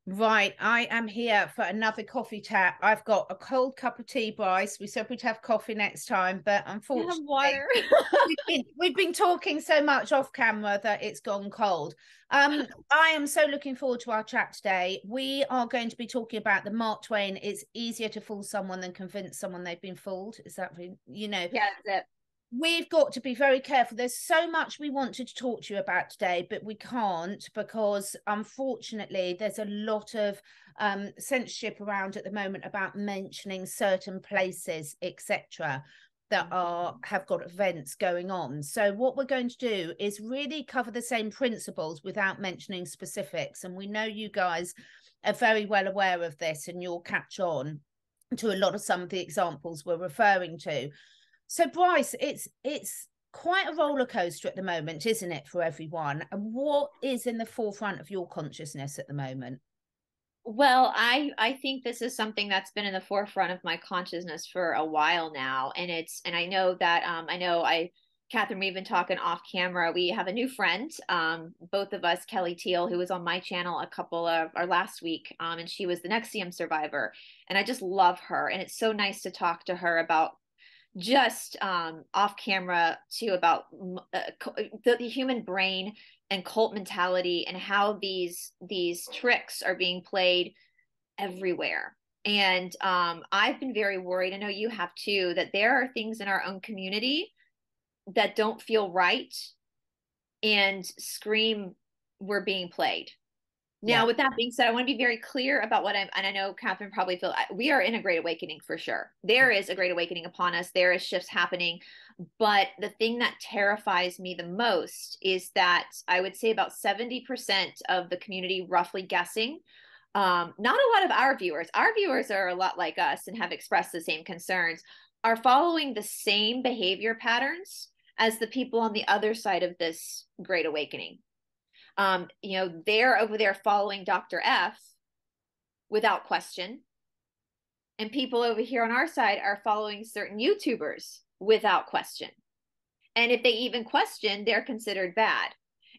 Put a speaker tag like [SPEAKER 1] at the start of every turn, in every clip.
[SPEAKER 1] Right, I am here for another coffee chat. I've got a cold cup of tea, Brice. We said we'd have coffee next time, but
[SPEAKER 2] I have
[SPEAKER 1] unfortunately,
[SPEAKER 2] water.
[SPEAKER 1] we've been talking so much off camera that it's gone cold. I am so looking forward to our chat today. We are going to be talking about the Mark Twain. It's easier to fool someone than convince someone they've been fooled. Is that,
[SPEAKER 2] Yeah, that's it.
[SPEAKER 1] we've got to be very careful. There's so much we wanted to talk to you about today, but we can't because unfortunately there's a lot of censorship around at the moment about mentioning certain places, etc., that have got events going on. So what we're going to do is really cover the same principles without mentioning specifics. And we know you guys are very well aware of this, and you'll catch on to a lot of some of the examples we're referring to. So, Brice, it's quite a roller coaster at the moment, isn't it, for everyone? And what is in the forefront of your consciousness at the moment?
[SPEAKER 2] Well, I think this is something that's been in the forefront of my consciousness for a while now, and I know that Catherine, we've been talking off camera. We have a new friend, both of us, Kelly Teal, who was on my channel a couple of or last week, and she was the NXIVM survivor, and I just love her, and it's so nice to talk to her about just off camera too about the human brain and cult mentality and how these tricks are being played everywhere. And I've been very worried, I know you have too, that there are things in our own community that don't feel right and scream we're being played. Now,
[SPEAKER 1] Yeah,
[SPEAKER 2] with that being said, I want to be very clear about and I know Catherine probably feels we are in a great awakening for sure. There is a great awakening upon us. There is shifts happening. But the thing that terrifies me the most is that I would say about 70% of the community, roughly guessing, not a lot of our viewers are a lot like us and have expressed the same concerns, are following the same behavior patterns as the people on the other side of this great awakening. They're over there following Dr. F without question. And people over here on our side are following certain YouTubers without question. And if they even question, they're considered bad.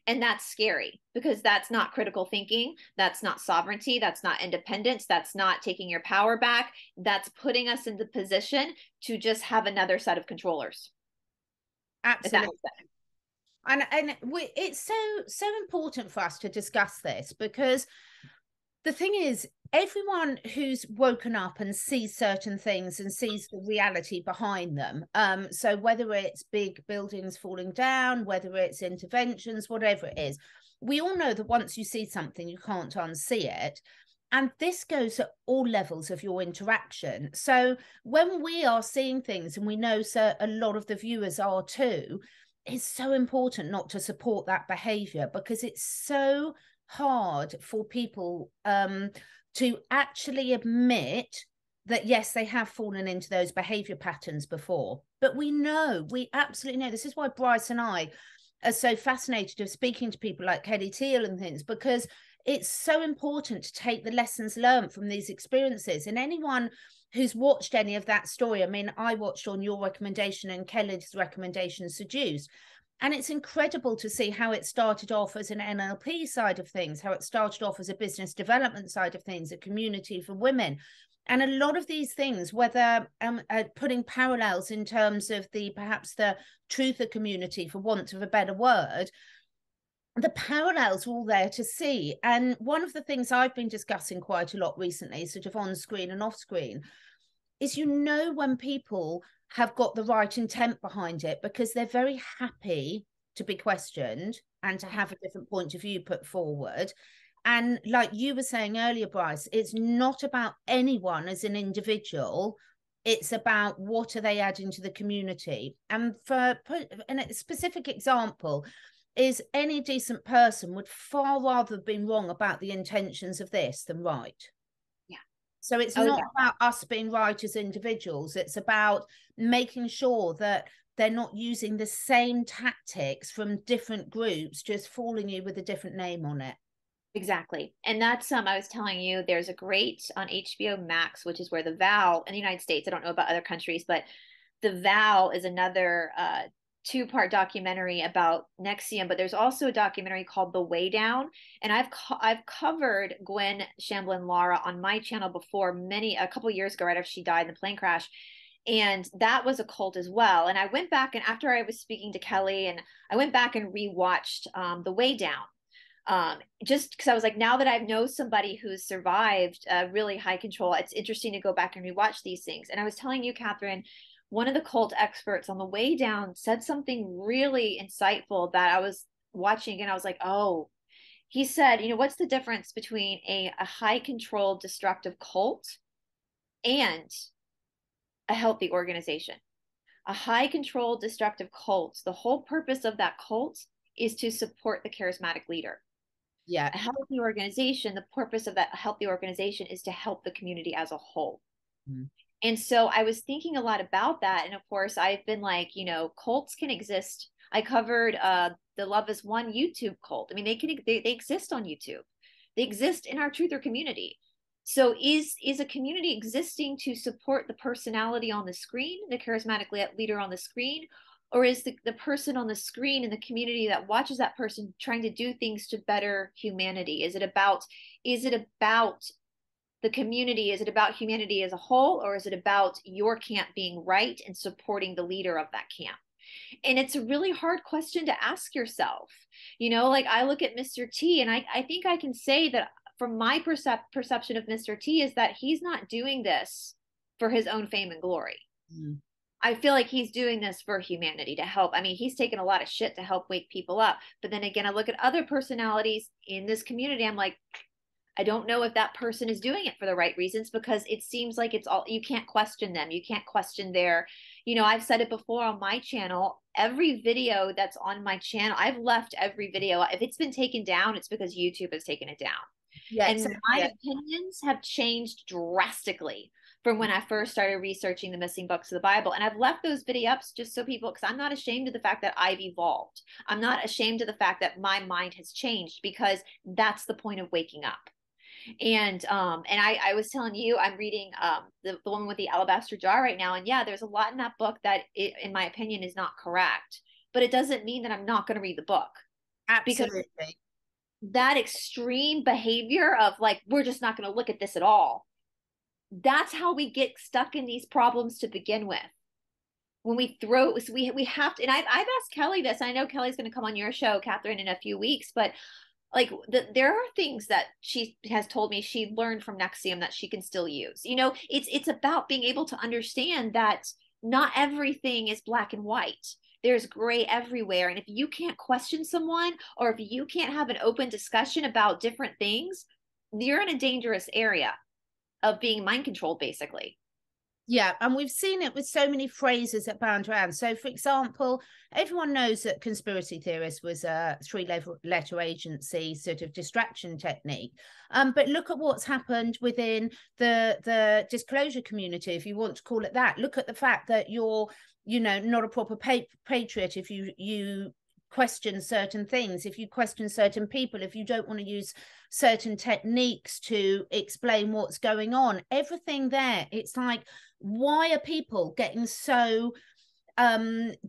[SPEAKER 2] And that's scary because that's not critical thinking. That's not sovereignty. That's not independence. That's not taking your power back. That's putting us in the position to just have another set of controllers.
[SPEAKER 1] absolutely. It's so important for us to discuss this because the thing is, everyone who's woken up and sees certain things and sees the reality behind them, so whether it's big buildings falling down, whether it's interventions, whatever it is, we all know that once you see something, you can't unsee it. And this goes at all levels of your interaction. So when we are seeing things, and we know so a lot of the viewers are too, it's so important not to support that behavior because it's so hard for people to actually admit that yes, they have fallen into those behavior patterns before. But we absolutely know. This is why Brice and I are so fascinated of speaking to people like Kelly Teal and things, because it's so important to take the lessons learned from these experiences. And anyone who's watched any of that story, I mean, I watched on your recommendation and Kelly's recommendation, Seduced, and it's incredible to see how it started off as an NLP side of things, how it started off as a business development side of things, a community for women. And a lot of these things, whether putting parallels in terms of perhaps the truther community, for want of a better word, the parallels are all there to see. And one of the things I've been discussing quite a lot recently, sort of on screen and off screen, is when people have got the right intent behind it because they're very happy to be questioned and to have a different point of view put forward. And like you were saying earlier, Brice, it's not about anyone as an individual. It's about what are they adding to the community. And for a specific example is any decent person would far rather have been wrong about the intentions of this than right.
[SPEAKER 2] Yeah.
[SPEAKER 1] So it's
[SPEAKER 2] Oh,
[SPEAKER 1] not
[SPEAKER 2] yeah.
[SPEAKER 1] about us being right as individuals. It's about making sure that they're not using the same tactics from different groups, just fooling you with a different name on it.
[SPEAKER 2] Exactly. And that's I was telling you, there's a great on HBO Max, which is where the vow in the United States, I don't know about other countries, but the vow is another two-part documentary about Nexium, but there's also a documentary called The Way Down. And I've covered Gwen Shamblin Lara on my channel before, a couple years ago, right after she died in the plane crash. And that was a cult as well. And I went back, and after I was speaking to Kelly, and I went back and rewatched The Way Down, just because I was like, now that I know somebody who's survived really high control, it's interesting to go back and rewatch these things. And I was telling you, Catherine, one of the cult experts on The Way Down said something really insightful that I was watching, and I was like, oh, he said, what's the difference between a high control destructive cult and a healthy organization? A high control destructive cult, the whole purpose of that cult is to support the charismatic leader.
[SPEAKER 1] Yeah.
[SPEAKER 2] A healthy organization, the purpose of that healthy organization is to help the community as a whole. Mm. And so I was thinking a lot about that. And of course, I've been like, cults can exist. I covered the Love is One YouTube cult. I mean, they exist on YouTube. They exist in our truther community. So is a community existing to support the personality on the screen, the charismatic leader on the screen? Or is the person on the screen in the community that watches that person trying to do things to better humanity? Is it about the community? Is it about humanity as a whole? Or is it about your camp being right and supporting the leader of that camp? And it's a really hard question to ask yourself. Like I look at Mr. T, and I think I can say that from my perception of Mr. T is that he's not doing this for his own fame and glory. Mm. I feel like he's doing this for humanity, to help. I mean, he's taken a lot of shit to help wake people up. But then again, I look at other personalities in this community. I'm like, I don't know if that person is doing it for the right reasons, because it seems like it's all, you can't question them. You can't question their, I've said it before on my channel, every video that's on my channel, I've left every video. If it's been taken down, it's because YouTube has taken it down. Yeah, and exactly. My opinions have changed drastically from when I first started researching the missing books of the Bible. And I've left those videos just so people, because I'm not ashamed of the fact that I've evolved. I'm not ashamed of the fact that my mind has changed, because that's the point of waking up. And I was telling you, I'm reading the woman with the alabaster jar right now. And yeah, there's a lot in that book that in my opinion is not correct, but it doesn't mean that I'm not going to read the book.
[SPEAKER 1] Absolutely.
[SPEAKER 2] Because that extreme behavior of like, we're just not going to look at this at all. That's how we get stuck in these problems to begin with. When we throw, so we have to, and I've asked Kelly this. I know Kelly's going to come on your show, Catherine, in a few weeks, but like there are things that she has told me she learned from Nexium that she can still use. It's about being able to understand that not everything is black and white. There's gray everywhere. And if you can't question someone, or if you can't have an open discussion about different things, you're in a dangerous area of being mind controlled, basically.
[SPEAKER 1] Yeah, and we've seen it with so many phrases that bound around. So, for example, everyone knows that conspiracy theorist was a three-letter agency sort of distraction technique. But look at what's happened within the disclosure community, if you want to call it that. Look at the fact that you're, not a proper patriot if you question certain things, if you question certain people, if you don't want to use certain techniques to explain what's going on, everything there, it's like, why are people getting so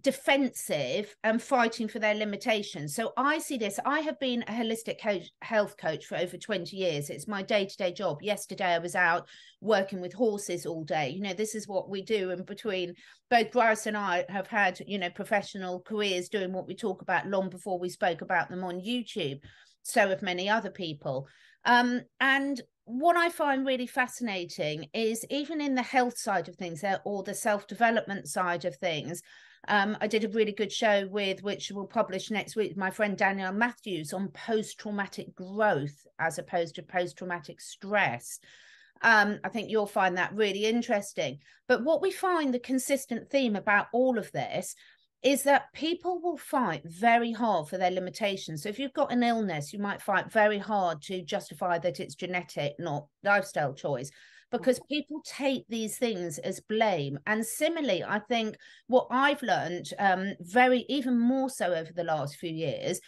[SPEAKER 1] defensive and fighting for their limitations? So I see this. I have been a holistic health coach for over 20 years. It's my day-to-day job. Yesterday I was out working with horses all day. This is what we do. And between both Brice and I have had, professional careers doing what we talk about long before we spoke about them on YouTube. So have many other people. And what I find really fascinating is even in the health side of things, or the self-development side of things, I did a really good show which we'll publish next week, my friend Danielle Matthews, on post-traumatic growth as opposed to post-traumatic stress. I think you'll find that really interesting. But what we find, the consistent theme about all of this, is that people will fight very hard for their limitations. So if you've got an illness, you might fight very hard to justify that it's genetic, not lifestyle choice, because people take these things as blame. And similarly, I think what I've learned even more so over the last few years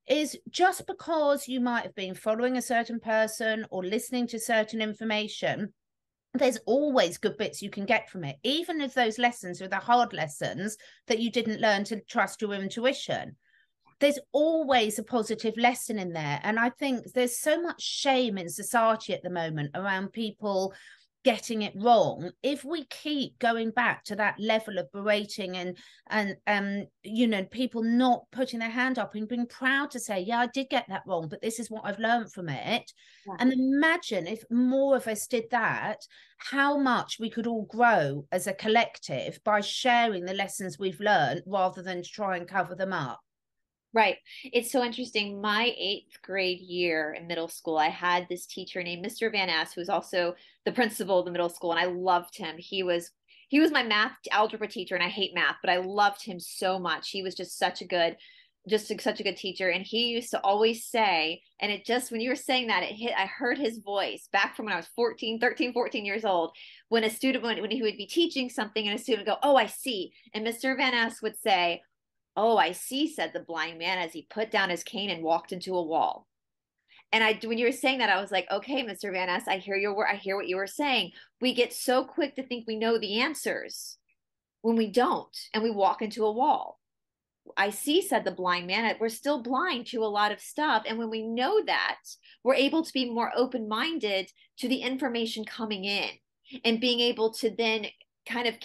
[SPEAKER 1] is just because you might have been following a certain person or listening to certain information, there's always good bits you can get from it, even if those lessons are the hard lessons that you didn't learn to trust your intuition. There's always a positive lesson in there. And I think there's so much shame in society at the moment around people getting it wrong. If we keep going back to that level of berating and you know, people not putting their hand up and being proud to say, yeah, I did get that wrong, but this is what I've learned from it. Yeah. And imagine if more of us did that, how much we could all grow as a collective by sharing the lessons we've learned rather than to try and cover them up.
[SPEAKER 2] Right. It's so interesting. My 8th grade year in middle school, I had this teacher named Mr. Van Ass, who was also the principal of the middle school, and I loved him. He was my math algebra teacher, and I hate math, but I loved him so much. He was just such a good teacher. And he used to always say, and it just, when you were saying that, I heard his voice back from when I was 14 years old, when a student, when he would be teaching something and a student would go, oh, I see. And Mr. Van Ass would say, oh, I see, said the blind man as he put down his cane and walked into a wall. And when you were saying that, I was like, okay, Mr. Van Ness, I hear what you were saying. We get so quick to think we know the answers when we don't, and we walk into a wall. I see, said the blind man, we're still blind to a lot of stuff. And when we know that, we're able to be more open-minded to the information coming in and being able to then kind of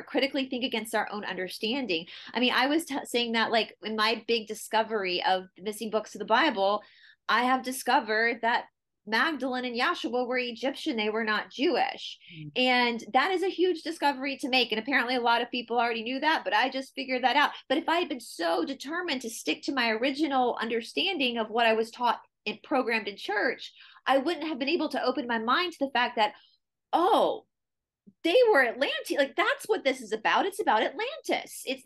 [SPEAKER 2] critically think against our own understanding. I mean, I was saying that, like, in my big discovery of the missing books of the Bible, I have discovered that Magdalene and Yahshua were Egyptian. They were not Jewish. And that is a huge discovery to make. And apparently a lot of people already knew that, but I just figured that out. But if I had been so determined to stick to my original understanding of what I was taught and programmed in church, I wouldn't have been able to open my mind to the fact that, oh, they were Atlantean. Like, that's what this is about. It's about Atlantis. It's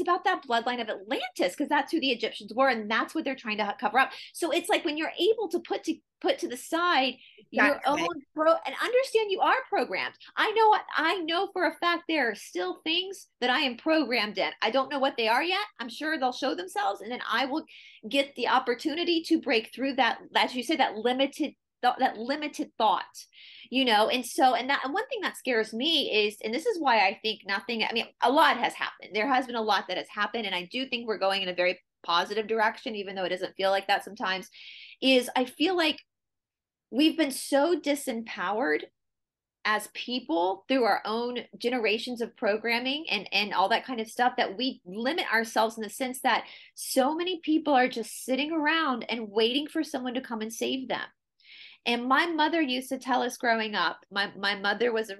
[SPEAKER 2] about that bloodline of Atlantis, because that's who the Egyptians were, and that's what they're trying to cover up. So it's like when you're able to put to the side your own and understand you are programmed. I know for a fact there are still things that I am programmed in. I don't know what they are yet. I'm sure they'll show themselves, and then I will get the opportunity to break through that, as you say, that limited thought, you know. And one thing that scares me is, and this is why I think a lot has happened. There has been a lot that has happened, and I do think we're going in a very positive direction, even though it doesn't feel like that sometimes. Is I feel like we've been so disempowered as people through our own generations of programming and all that kind of stuff, that we limit ourselves in the sense that so many people are just sitting around and waiting for someone to come and save them. And my mother used to tell us growing up, my mother was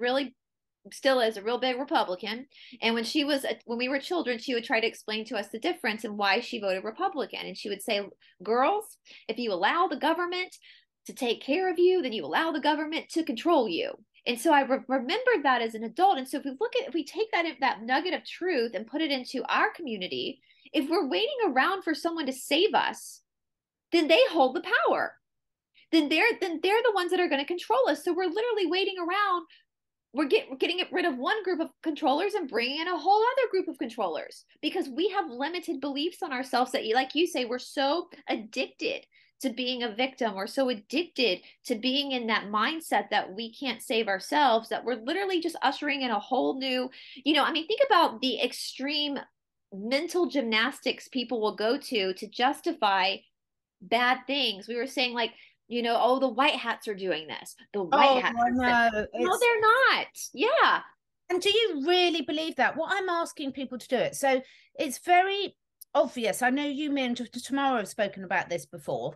[SPEAKER 2] still is a real big Republican. And when we were children, she would try to explain to us the difference and why she voted Republican. And she would say, girls, if you allow the government to take care of you, then you allow the government to control you. And so I remembered that as an adult. And so if we take that nugget of truth and put it into our community, if we're waiting around for someone to save us, then they hold the power. Then they're the ones that are going to control us. So we're literally waiting around. We're getting rid of one group of controllers and bringing in a whole other group of controllers, because we have limited beliefs on ourselves that, like you say, we're so addicted to being a victim. We're so addicted to being in that mindset that we can't save ourselves, that we're literally just ushering in a whole new, think about the extreme mental gymnastics people will go to justify bad things. We were saying, like, the white hats are doing this. The white hats. No, they're not. Yeah.
[SPEAKER 1] And do you really believe that? Well, I'm asking people to do it. So it's very obvious. I know you, me, and Tamara have spoken about this before.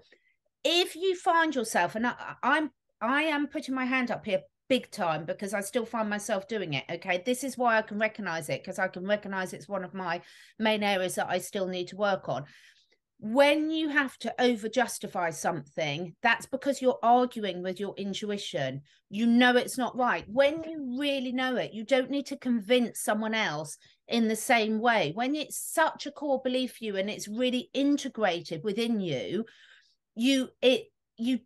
[SPEAKER 1] If you find yourself, and I am putting my hand up here big time, because I still find myself doing it. Okay. This is why I can recognize it, because I can recognize it's one of my main areas that I still need to work on. when you have to over justify something, that's because you're arguing with your intuition. You know it's not right. When you really know it, you don't need to convince someone else in the same way. When it's such a core belief for you and it's really integrated within you, you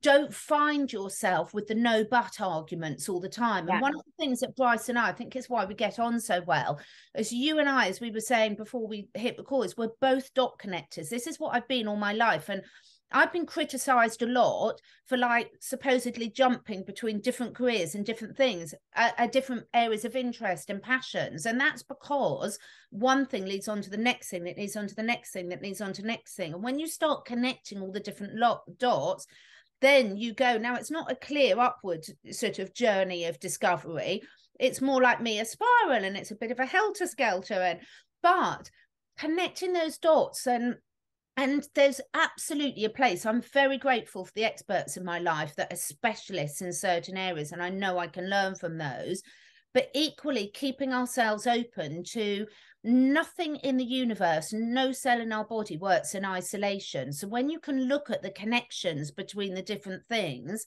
[SPEAKER 1] don't find yourself with the no but arguments all the time. And one of the things that Brice and I think is why we get on so well, as you and I, as we were saying before we hit the call, is we're both dot connectors. This is what I've been all my life. And I've been criticized a lot for like supposedly jumping between different careers and different things, different areas of interest and passions. And that's because one thing leads on to the next thing, that leads on to the next thing, that leads on to the next thing. And when you start connecting all the different dots, then you go, now it's not a clear upward sort of journey of discovery. It's more like me, a spiral, and it's a bit of a helter-skelter. But connecting those dots, and there's absolutely a place. I'm very grateful for the experts in my life that are specialists in certain areas, and I know I can learn from those. But equally, keeping ourselves open to nothing in the universe, no cell in our body works in isolation. So when you can look at the connections between the different things,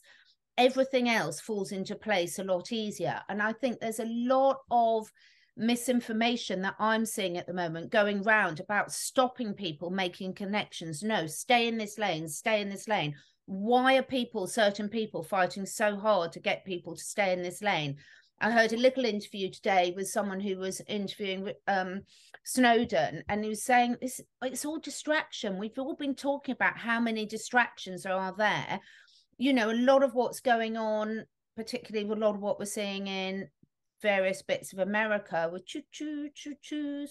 [SPEAKER 1] everything else falls into place a lot easier. And I think there's a lot of misinformation that I'm seeing at the moment going round about stopping people making connections. No, stay in this lane, stay in this lane. Why are certain people fighting so hard to get people to stay in this lane? I heard a little interview today with someone who was interviewing Snowden, and he was saying it's all distraction. We've all been talking about how many distractions are there. You know, a lot of what's going on, particularly a lot of what we're seeing in various bits of America with choo-choos.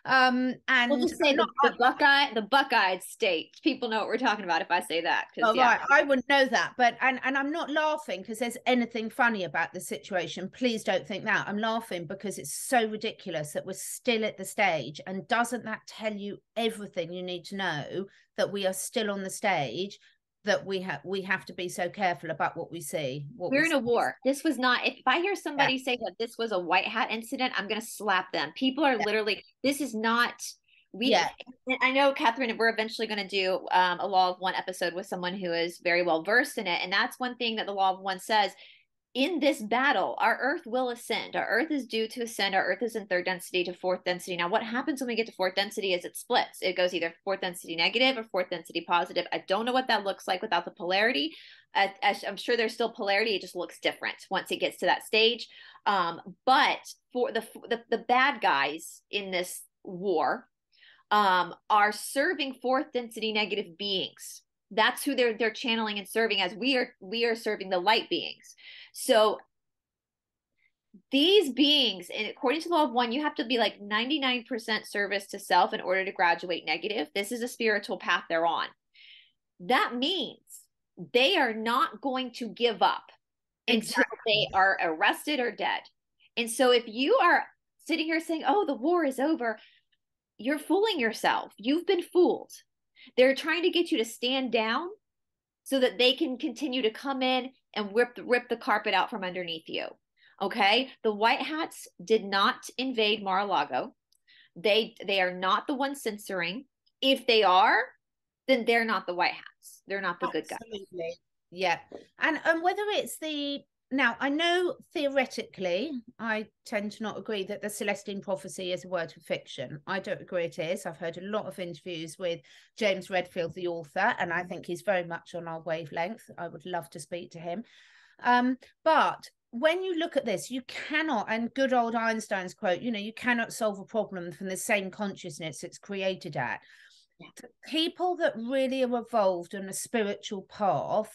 [SPEAKER 1] And
[SPEAKER 2] we'll just say the Buckeye state. People know what we're talking about if I say that.
[SPEAKER 1] Right, I wouldn't know that, but and I'm not laughing because there's anything funny about the situation. Please don't think that. I'm laughing because it's so ridiculous that we're still at the stage. And doesn't that tell you everything you need to know, that we are still on the stage, that we have to be so careful about what we see.
[SPEAKER 2] We're in a war. This was not, if I hear somebody say that this was a white hat incident, I'm going to slap them. People are literally, this is not, I know, Catherine, we're eventually going to do a Law of One episode with someone who is very well versed in it. And that's one thing that the Law of One says. In this battle, our Earth will ascend. Our Earth is due to ascend. Our Earth is in third density to fourth density. Now, what happens when we get to fourth density is it splits. It goes either fourth density negative or fourth density positive. I don't know what that looks like without the polarity. I'm sure there's still polarity. It just looks different once it gets to that stage. But for the bad guys in this war are serving fourth density negative beings. That's who they're channeling and serving, as we are serving the light beings. So these beings, and according to the Law of One, you have to be like 99% service to self in order to graduate negative. This is a spiritual path they're on. That means they are not going to give up until they are arrested or dead. And so if you are sitting here saying, oh, the war is over, you're fooling yourself. You've been fooled. They're trying to get you to stand down so that they can continue to come in and rip the carpet out from underneath you. Okay? The white hats did not invade Mar-a-Lago. They are not the ones censoring. If they are, then they're not the white hats. They're not the good guys.
[SPEAKER 1] Absolutely. Yeah. And whether it's now, I know theoretically, I tend to not agree that the Celestine prophecy is a work of fiction. I don't agree it is. I've heard a lot of interviews with James Redfield, the author, and I think he's very much on our wavelength. I would love to speak to him. But when you look at this, you cannot, and good old Einstein's quote, you cannot solve a problem from the same consciousness it's created at. Yeah. The people that really are evolved on a spiritual path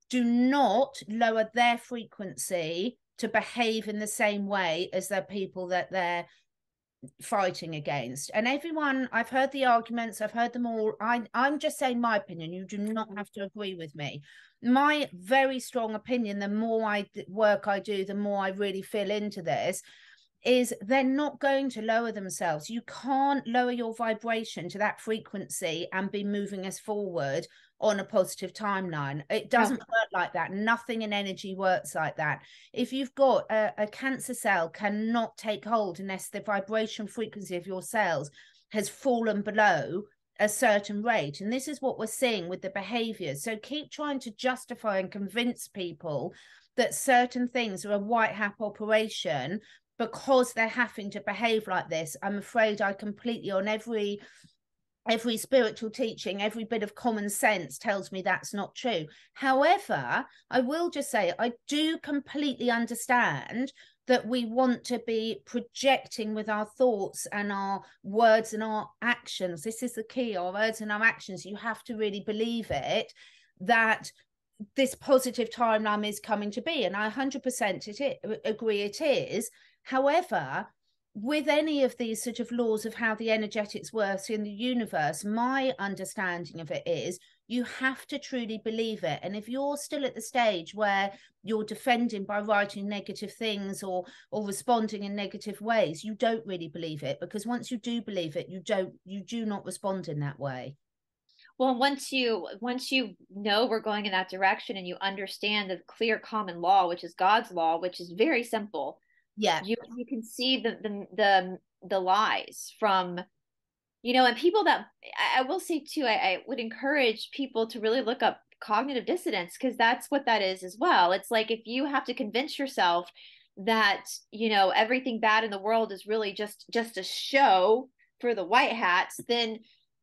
[SPEAKER 1] do not lower their frequency to behave in the same way as the people that they're fighting against. And everyone, I've heard the arguments, I've heard them all. I'm just saying my opinion. You do not have to agree with me. My very strong opinion, the more work I do, the more I really feel into this, is they're not going to lower themselves. You can't lower your vibration to that frequency and be moving us forward on a positive timeline. It doesn't work like that. Nothing in energy works like that. If you've got a cancer cell cannot take hold unless the vibration frequency of your cells has fallen below a certain rate. And this is what we're seeing with the behaviors. So keep trying to justify and convince people that certain things are a white hat operation because they're having to behave like this. I'm afraid I completely, on every spiritual teaching, every bit of common sense tells me that's not true. However, I will just say I do completely understand that we want to be projecting with our thoughts and our words and our actions. This is the key, our words and our actions. You have to really believe it, that this positive timeline is coming to be. And I 100% agree it is. However, with any of these sort of laws of how the energetics works in the universe, my understanding of it is you have to truly believe it. And if you're still at the stage where you're defending by writing negative things or responding in negative ways, you don't really believe it, because once you do believe it, you do not respond in that way.
[SPEAKER 2] Well, once you know we're going in that direction, and you understand the clear common law, which is God's law, which is very simple.
[SPEAKER 1] Yeah.
[SPEAKER 2] You can see the lies from, and people that I will say too, I would encourage people to really look up cognitive dissonance, because that's what that is as well. It's like, if you have to convince yourself that, everything bad in the world is really just a show for the white hats, then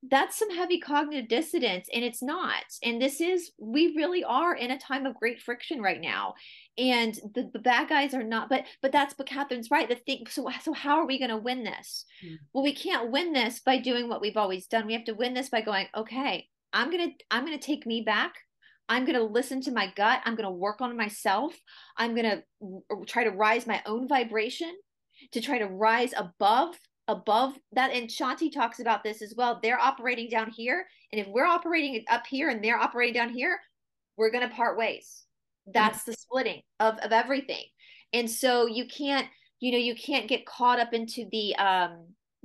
[SPEAKER 2] that's some heavy cognitive dissonance, and it's not. And we really are in a time of great friction right now. And the bad guys are not, but Catherine's right. The thing, so how are we going to win this? Well, we can't win this by doing what we've always done. We have to win this by going, okay, I'm going to take me back. I'm going to listen to my gut. I'm going to work on myself. I'm going to try to rise my own vibration, to try to rise above that. And Shanti talks about this as well. They're operating down here, and if we're operating up here and they're operating down here, we're going to part ways. That's the splitting of everything. And so you can't get caught up into the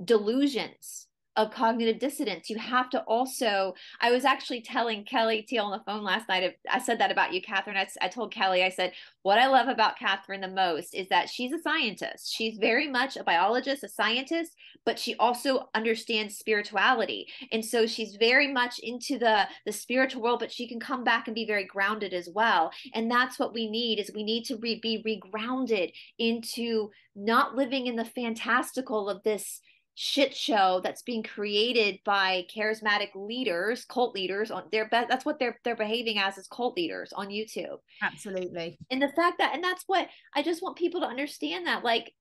[SPEAKER 2] delusions of cognitive dissonance. You have to also, I was actually telling Kelly T on the phone last night. I said that about you, Catherine. I told Kelly, I said, what I love about Catherine the most is that she's a scientist. She's very much a biologist, a scientist, but she also understands spirituality. And so she's very much into the spiritual world, but she can come back and be very grounded as well. And that's what we need, is we need to be regrounded into not living in the fantastical of this shit show that's being created by charismatic leaders, cult leaders on their best. That's what they're behaving as cult leaders on YouTube.
[SPEAKER 1] Absolutely.
[SPEAKER 2] And the fact that, and that's what I just want people to understand, that like,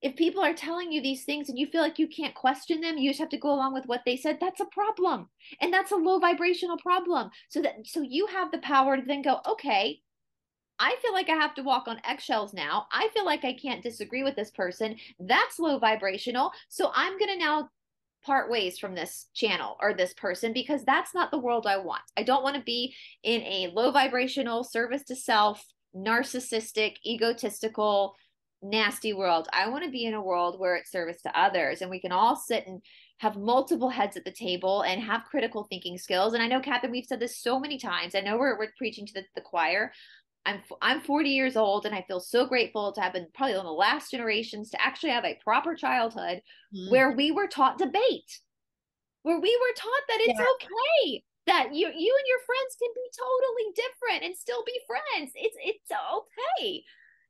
[SPEAKER 2] if people are telling you these things and you feel like you can't question them, you just have to go along with what they said, that's a problem. And that's a low vibrational problem. So you have the power to then go, okay, I feel like I have to walk on eggshells now. I feel like I can't disagree with this person. That's low vibrational. So I'm going to now part ways from this channel or this person, because that's not the world I want. I don't want to be in a low vibrational, service to self, narcissistic, egotistical, nasty world. I want to be in a world where it's service to others, and we can all sit and have multiple heads at the table and have critical thinking skills. And I know, Catherine, we've said this so many times. I know we're preaching to the choir. I'm 40 years old, and I feel so grateful to have been probably one of the last generations to actually have a proper childhood where we were taught debate, where we were taught that it's okay, that you and your friends can be totally different and still be friends. It's okay.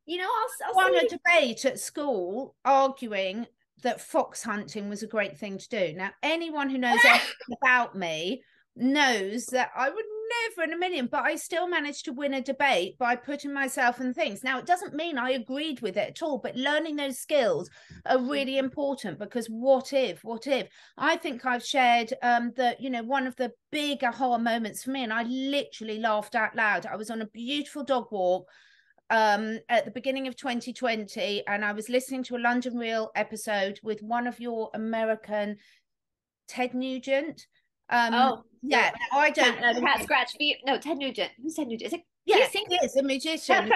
[SPEAKER 2] I'll
[SPEAKER 1] won a debate at school arguing that fox hunting was a great thing to do. Now, anyone who knows anything about me knows that I would never in a million, but I still managed to win a debate by putting myself in things. Now, it doesn't mean I agreed with it at all, but learning those skills are really important, because what if I think I've shared that, one of the big aha moments for me, and I literally laughed out loud. I was on a beautiful dog walk at the beginning of 2020, and I was listening to a London Real episode with one of your American, Ted Nugent. Yeah, I don't know.
[SPEAKER 2] Cat Scratch Feet. No, Ted Nugent. Who's Ted Nugent? Is it?
[SPEAKER 1] Yeah, he is a musician.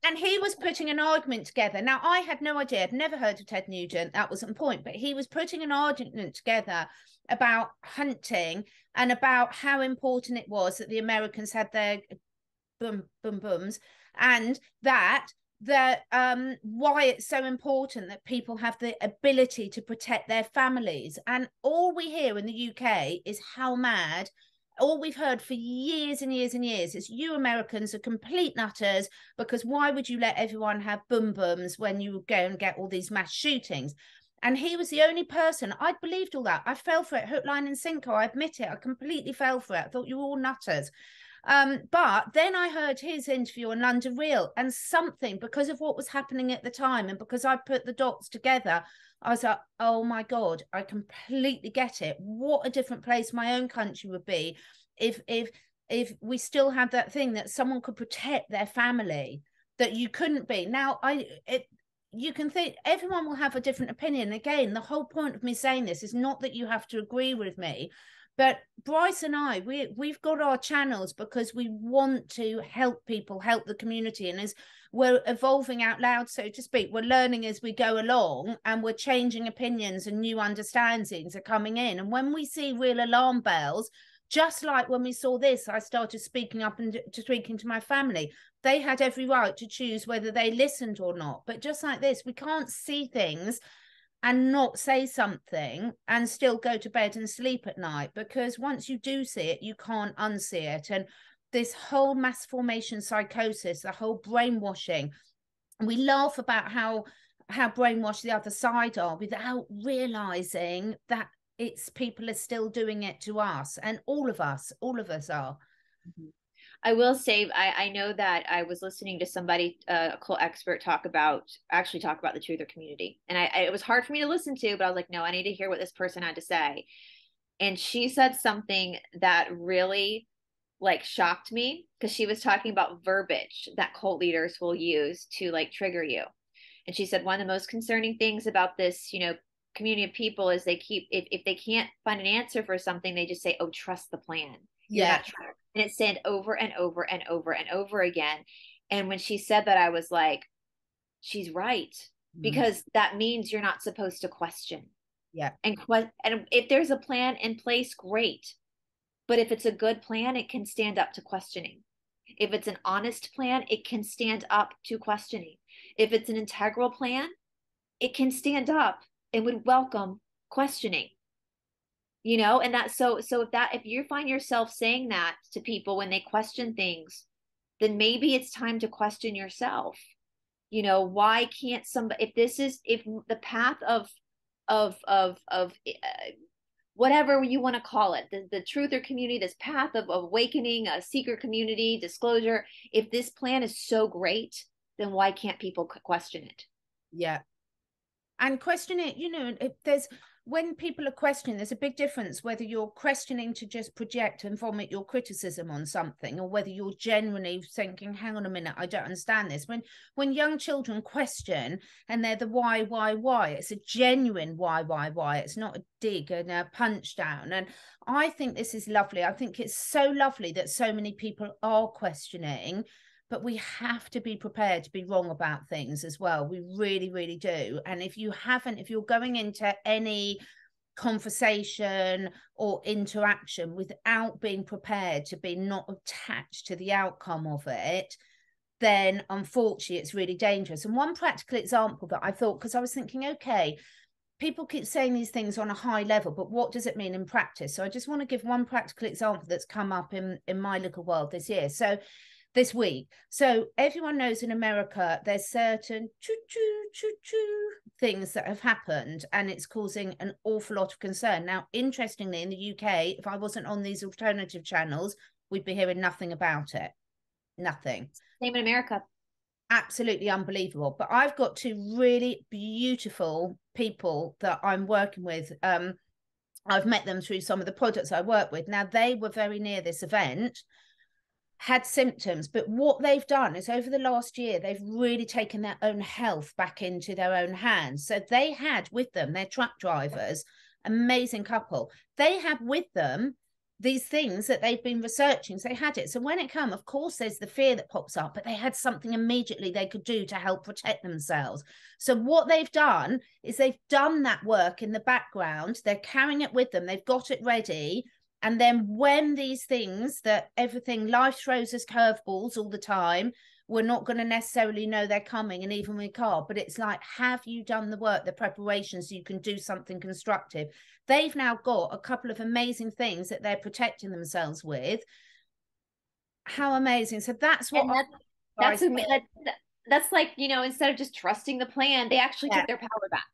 [SPEAKER 1] And he was putting an argument together. Now, I had no idea. I'd never heard of Ted Nugent. That wasn't the point. But he was putting an argument together about hunting and about how important it was that the Americans had their boom, boom, booms, and that that why it's so important that people have the ability to protect their families. And all we hear in the UK is how mad, all we've heard for years and years and years is you Americans are complete nutters, because why would you let everyone have boom booms when you go and get all these mass shootings? And he was the only person, I believed all that. I fell for it, hook, line and sinker. I admit it. I completely fell for it. I thought you were all nutters. But then I heard his interview on London Real, and something, because of what was happening at the time and because I put the dots together, I was like, oh my God, I completely get it. What a different place my own country would be if we still had that thing that someone could protect their family, that you couldn't be. Now, you can think everyone will have a different opinion. Again, the whole point of me saying this is not that you have to agree with me, but Brice and I, we've got our channels because we want to help people, help the community. And as we're evolving out loud, so to speak, we're learning as we go along, and we're changing opinions and new understandings are coming in. And when we see real alarm bells, just like when we saw this, I started speaking up and speaking to my family. They had every right to choose whether they listened or not. But just like this, we can't see things and not say something and still go to bed and sleep at night, because once you do see it, you can't unsee it. And this whole mass formation psychosis, the whole brainwashing, we laugh about how brainwashed the other side are without realizing that it's people are still doing it to us, and all of us are.
[SPEAKER 2] Mm-hmm. I will say, I know that I was listening to somebody, a cult expert, talk about the truther community. And it was hard for me to listen to, but I was like, no, I need to hear what this person had to say. And she said something that really like shocked me, because she was talking about verbiage that cult leaders will use to like trigger you. And she said, one of the most concerning things about this, community of people is they keep, if they can't find an answer for something, they just say, oh, trust the plan.
[SPEAKER 1] Yeah.
[SPEAKER 2] And it said over and over and over and over again. And when she said that, I was like, she's right. Because that means you're not supposed to question.
[SPEAKER 1] Yeah.
[SPEAKER 2] And if there's a plan in place, great. But if it's a good plan, it can stand up to questioning. If it's an honest plan, it can stand up to questioning. If it's an integral plan, it can stand up and would welcome questioning. And that, so if you find yourself saying that to people when they question things, then maybe it's time to question yourself. Why can't somebody, if the path of whatever you want to call it, the truther community, this path of awakening, a secret community, disclosure, if this plan is so great, then why can't people question it?
[SPEAKER 1] Yeah. And question it, if when people are questioning, there's a big difference whether you're questioning to just project and vomit your criticism on something, or whether you're genuinely thinking, hang on a minute, I don't understand this. When young children question and they're the why, it's a genuine why. It's not a dig and a punch down. And I think this is lovely. I think it's so lovely that so many people are questioning. But we have to be prepared to be wrong about things as well. We really, really do. And if you're going into any conversation or interaction without being prepared to be not attached to the outcome of it, then unfortunately it's really dangerous. And one practical example that I thought, because I was thinking, okay, people keep saying these things on a high level, but what does it mean in practice? So I just want to give one practical example that's come up in my little world this week. So everyone knows in America, there's certain choo-choo things that have happened, and it's causing an awful lot of concern. Now, interestingly, in the UK, if I wasn't on these alternative channels, we'd be hearing nothing about it. Nothing.
[SPEAKER 2] Same in America.
[SPEAKER 1] Absolutely unbelievable. But I've got two really beautiful people that I'm working with. I've met them through some of the products I work with. Now, they were very near this event, had symptoms, but what they've done is over the last year, they've really taken their own health back into their own hands. So they had with them, their truck drivers, amazing couple, they had with them these things that they've been researching. So they had it. So when it comes, of course, there's the fear that pops up, but they had something immediately they could do to help protect themselves. So what they've done is they've done that work in the background. They're carrying it with them. They've got it ready. And then when these things that everything, life throws us curveballs all the time, we're not going to necessarily know they're coming, and even we can't, but it's like, have you done the work, the preparation, so you can do something constructive? They've now got a couple of amazing things that they're protecting themselves with. How amazing. So that's what
[SPEAKER 2] that's like, you know, instead of just trusting the plan, they actually took their power back.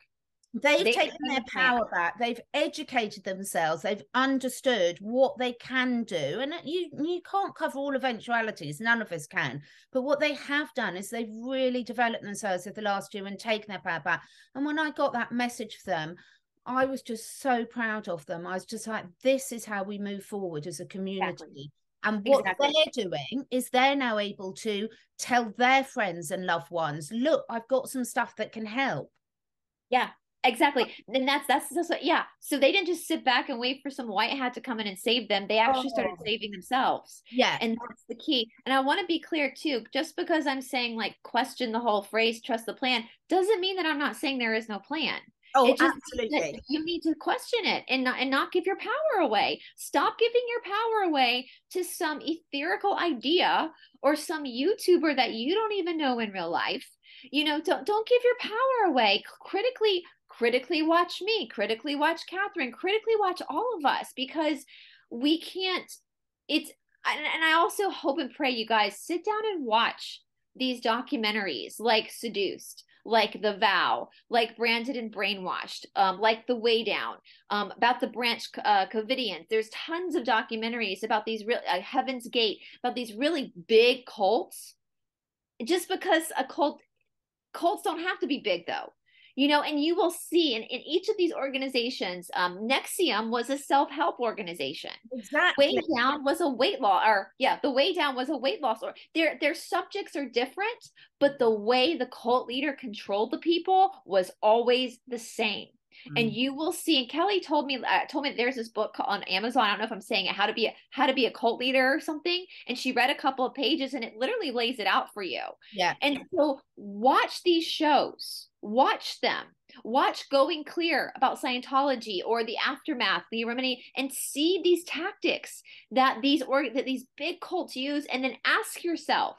[SPEAKER 1] They've taken their power back. They've educated themselves. They've understood what they can do. And you can't cover all eventualities. None of us can. But what they have done is they've really developed themselves over the last year and taken their power back. And when I got that message for them, I was just so proud of them. I was just like, this is how we move forward as a community. Exactly. And what they're doing is they're now able to tell their friends and loved ones, look, I've got some stuff that can help.
[SPEAKER 2] Yeah. Exactly. And that's yeah. So they didn't just sit back and wait for some white hat to come in and save them. They actually started saving themselves.
[SPEAKER 1] Yeah.
[SPEAKER 2] And that's the key. And I want to be clear too, just because I'm saying like question the whole phrase, trust the plan, doesn't mean that I'm not saying there is no plan.
[SPEAKER 1] Oh, it just absolutely.
[SPEAKER 2] You need to question it and not give your power away. Stop giving your power away to some etherical idea or some YouTuber that you don't even know in real life. You know, don't give your power away. Critically watch me, critically watch Catherine, critically watch all of us, because we can't, and I also hope and pray you guys sit down and watch these documentaries like Seduced, like The Vow, like Branded and Brainwashed, like The Way Down, about the Branch Covidians. There's tons of documentaries about these real Heaven's Gate, about these really big cults. Just because cults don't have to be big though. You know, and you will see in each of these organizations, Nexium was a self-help organization.
[SPEAKER 1] Exactly.
[SPEAKER 2] Way Down was a weight loss, The Way Down was a weight loss. Or their subjects are different, but the way the cult leader controlled the people was always the same. And you will see, and Kelly told me there's this book on Amazon. I don't know if I'm saying it, how to be a cult leader or something. And she read a couple of pages and it literally lays it out for you.
[SPEAKER 1] Yeah.
[SPEAKER 2] And so watch these shows. Watch them. Watch Going Clear about Scientology or the Aftermath, the Remedy, and see these tactics that these big cults use, and then ask yourself,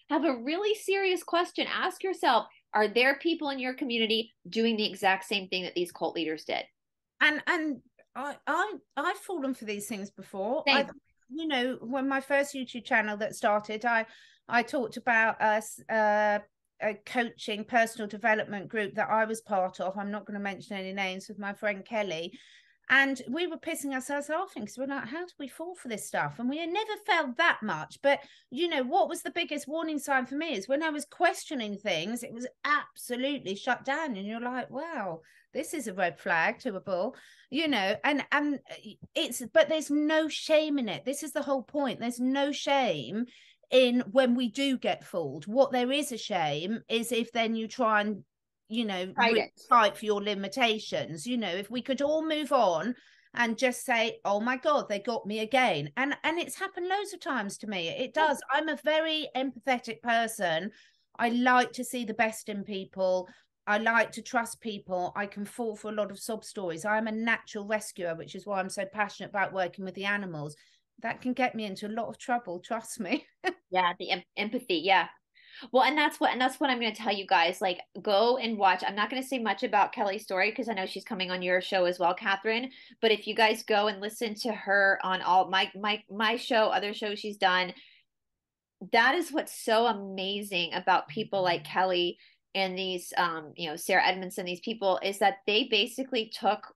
[SPEAKER 2] have a really serious question. Ask yourself, are there people in your community doing the exact same thing that these cult leaders did?
[SPEAKER 1] And I've fallen for these things before. You know, when my first YouTube channel that started, I talked about a coaching personal development group that I was part of. I'm not going to mention any names, with my friend Kelly. And we were pissing ourselves laughing because we're like, how do we fall for this stuff? And we had never felt that much. But, you know, what was the biggest warning sign for me is when I was questioning things, it was absolutely shut down. And you're like, wow, this is a red flag to a bull, you know, and but there's no shame in it. This is the whole point. There's no shame in when we do get fooled. What there is a shame is if then you try and, you know, fight for your limitations. You know, if we could all move on and just say, oh my God, they got me again. And it's happened loads of times to me. It does. I'm a very empathetic person. I like to see the best in people. I like to trust people. I can fall for a lot of sob stories. I'm a natural rescuer, which is why I'm so passionate about working with the animals. That can get me into a lot of trouble, trust me.
[SPEAKER 2] Yeah, the empathy. Yeah. Well, and that's what I'm going to tell you guys, like, go and watch. I'm not going to say much about Kelly's story because I know she's coming on your show as well, Catherine. But if you guys go and listen to her on all my show, other shows she's done, that is what's so amazing about people like Kelly and these, you know, Sarah Edmondson, these people, is that they basically took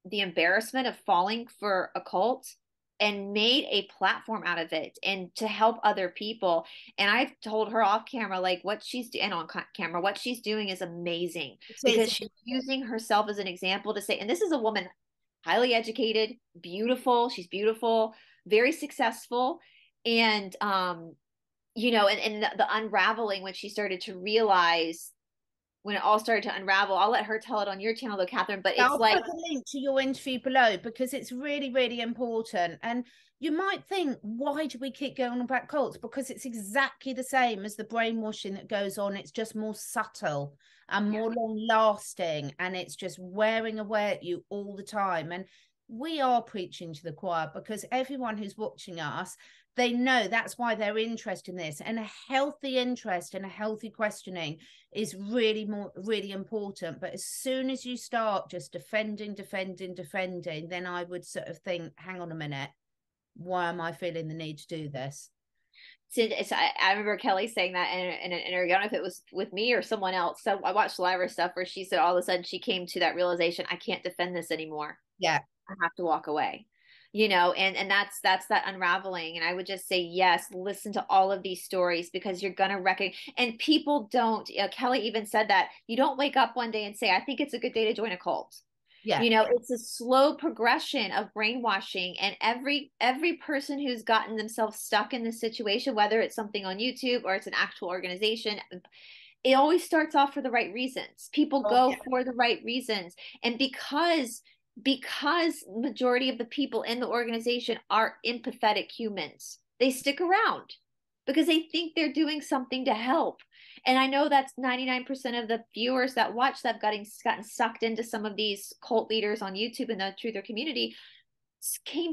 [SPEAKER 2] the embarrassment of falling for a cult and made a platform out of it and to help other people. And I've told her off camera, like, what she's doing, and on camera, what she's doing is amazing, because she's using herself as an example to say, and this is a woman highly educated, beautiful. She's beautiful, very successful. And, you know, and the unraveling when she started to realize, when it all started to unravel. I'll let her tell it on your channel though, Catherine, but I'll put
[SPEAKER 1] the link to your interview below because it's really, really important. And you might think, why do we keep going about cults? Because it's exactly the same as the brainwashing that goes on. It's just more subtle and more long lasting, and it's just wearing away at you all the time. And we are preaching to the choir because everyone who's watching us they know that's why they're interested in this. And a healthy interest and a healthy questioning is really important. But as soon as you start just defending, then I would sort of think, hang on a minute, why am I feeling the need to do this?
[SPEAKER 2] I remember Kelly saying that in an interview. I don't know if it was with me or someone else. So I watched Lyra stuff where she said all of a sudden she came to that realization, I can't defend this anymore.
[SPEAKER 1] Yeah.
[SPEAKER 2] I have to walk away. And that's that unraveling. And I would just say, yes, listen to all of these stories, because you're going to recognize, and people don't, Kelly even said that you don't wake up one day and say, I think it's a good day to join a cult.
[SPEAKER 1] Yeah.
[SPEAKER 2] It's a slow progression of brainwashing, and every person who's gotten themselves stuck in this situation, whether it's something on YouTube or it's an actual organization, it always starts off for the right reasons. People go for the right reasons. And because majority of the people in the organization are empathetic humans, they stick around because they think they're doing something to help. And I know that's 99% of the viewers that watch that have gotten sucked into some of these cult leaders on YouTube and the truther community came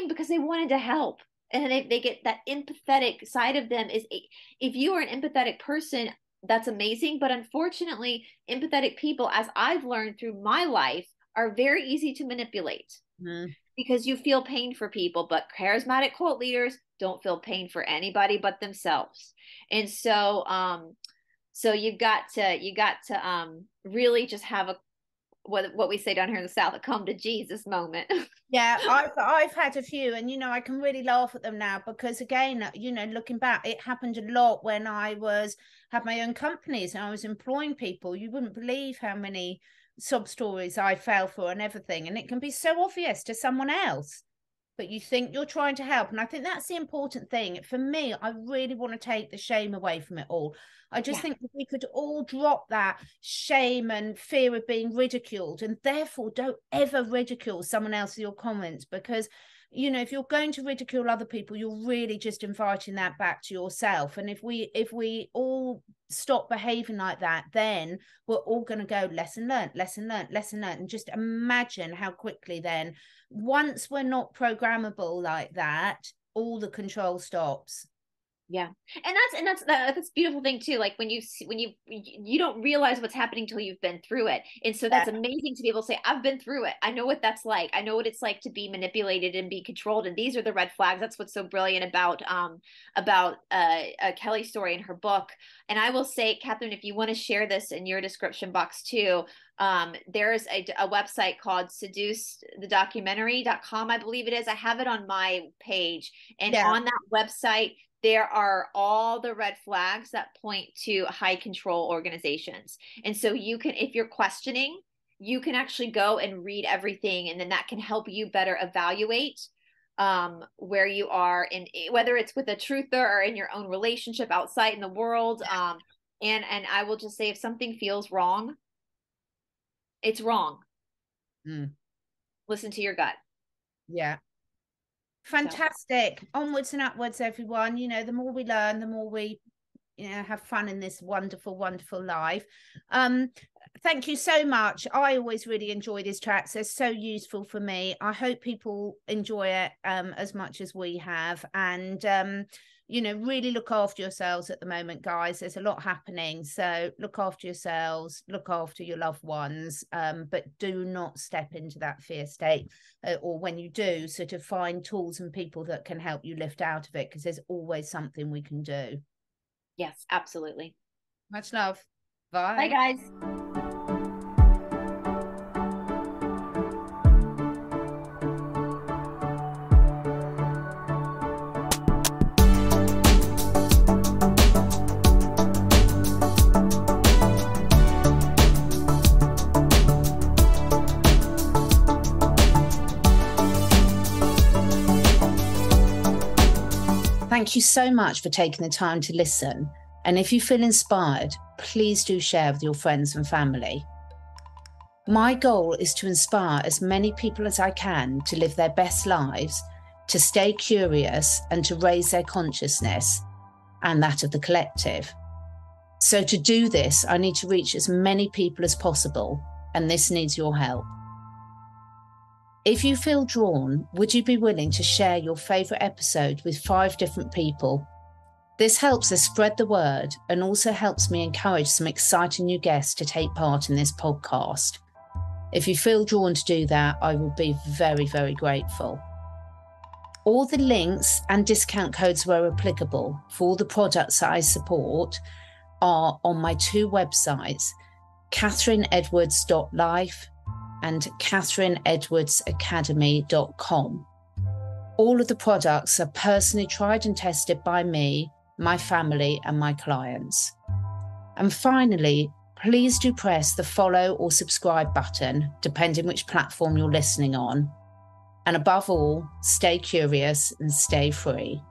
[SPEAKER 2] because they wanted to help. And they get that empathetic side of them. If you are an empathetic person, that's amazing. But unfortunately, empathetic people, as I've learned through my life, are very easy to manipulate because you feel pain for people. But charismatic cult leaders don't feel pain for anybody but themselves. And so you got to really just have what we say down here in the South, a come to Jesus moment.
[SPEAKER 1] Yeah, I've had a few, and I can really laugh at them now, because again, looking back, it happened a lot when I had my own companies and I was employing people. You wouldn't believe how many sob stories I fell for and everything, and it can be so obvious to someone else, but you think you're trying to help. And I think that's the important thing for me. I really want to take the shame away from it all. I just think if we could all drop that shame and fear of being ridiculed, and therefore don't ever ridicule someone else in your comments, because if you're going to ridicule other people, you're really just inviting that back to yourself. And if we all stop behaving like that, then we're all going to go lesson learned. And just imagine how quickly then, once we're not programmable like that, all the control stops.
[SPEAKER 2] Yeah. And that's a beautiful thing too. Like when you don't realize what's happening till you've been through it. And so that's amazing to be able to say, I've been through it. I know what that's like. I know what it's like to be manipulated and be controlled. And these are the red flags. That's what's so brilliant about Kelly's story in her book. And I will say, Catherine, if you want to share this in your description box too, there's a website called seducethedocumentary.com, I believe it is. I have it on my page. And on that website, there are all the red flags that point to high control organizations. And so you can, if you're questioning, you can actually go and read everything. And then that can help you better evaluate where you are, in whether it's with a truther or in your own relationship outside in the world. And I will just say, if something feels wrong, it's wrong. Listen to your gut.
[SPEAKER 1] Yeah. Fantastic. Onwards and upwards, everyone. The more we learn, the more we have fun in this wonderful life. Thank you so much. I always really enjoy these tracks. They're so useful for me. I hope people enjoy it as much as we have. And really look after yourselves at the moment, guys. There's a lot happening, so look after yourselves, look after your loved ones, but do not step into that fear state, or when you do, sort of find tools and people that can help you lift out of it, because there's always something we can do.
[SPEAKER 2] Yes, absolutely.
[SPEAKER 1] Much love. Bye.
[SPEAKER 2] Bye, guys.
[SPEAKER 1] Thank you so much for taking the time to listen. And if you feel inspired, please do share with your friends and family. My goal is to inspire as many people as I can to live their best lives, to stay curious, and to raise their consciousness and that of the collective. So to do this, I need to reach as many people as possible, and this needs your help. If you feel drawn, would you be willing to share your favourite episode with 5 different people? This helps us spread the word and also helps me encourage some exciting new guests to take part in this podcast. If you feel drawn to do that, I will be very, very grateful. All the links and discount codes where applicable for all the products that I support are on my 2 websites, catherineedwards.life and catherineedwardsacademy.com. All of the products are personally tried and tested by me, my family, and my clients. And finally, please do press the follow or subscribe button, depending which platform you're listening on. And above all, stay curious and stay free.